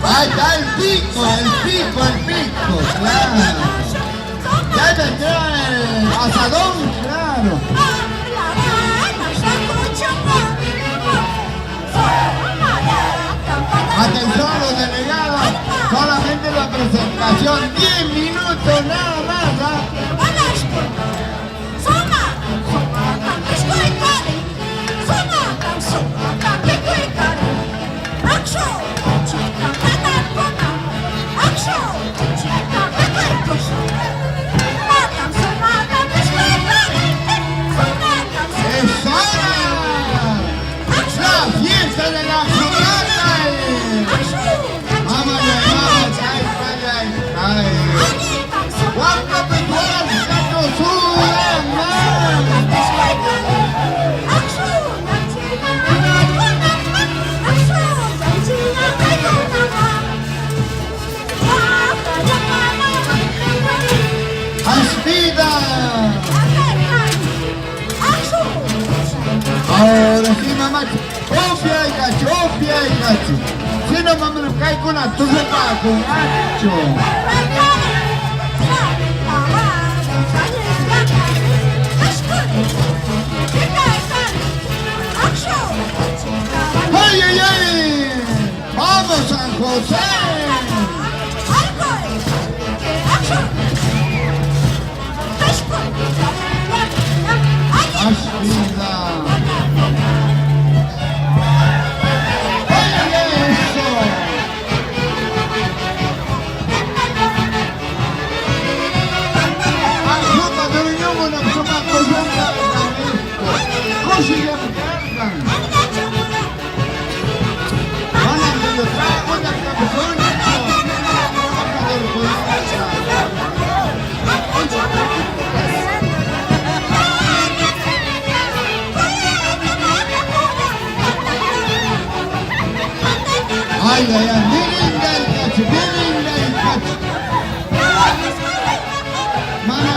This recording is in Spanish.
Ahí está el pico, claro. Ya vendrá el asadón, claro. Atención los delegados, solamente la presentación, 10 minutos nada más, ¿ah? Ahora sí, mamá, opia y gacho. Si no, mamá, nos cae con la tuya con gacho. ¡Ay, ay, ay! ¡Vamos, San José! Ay, ay, ay, miren el cacho. Mana,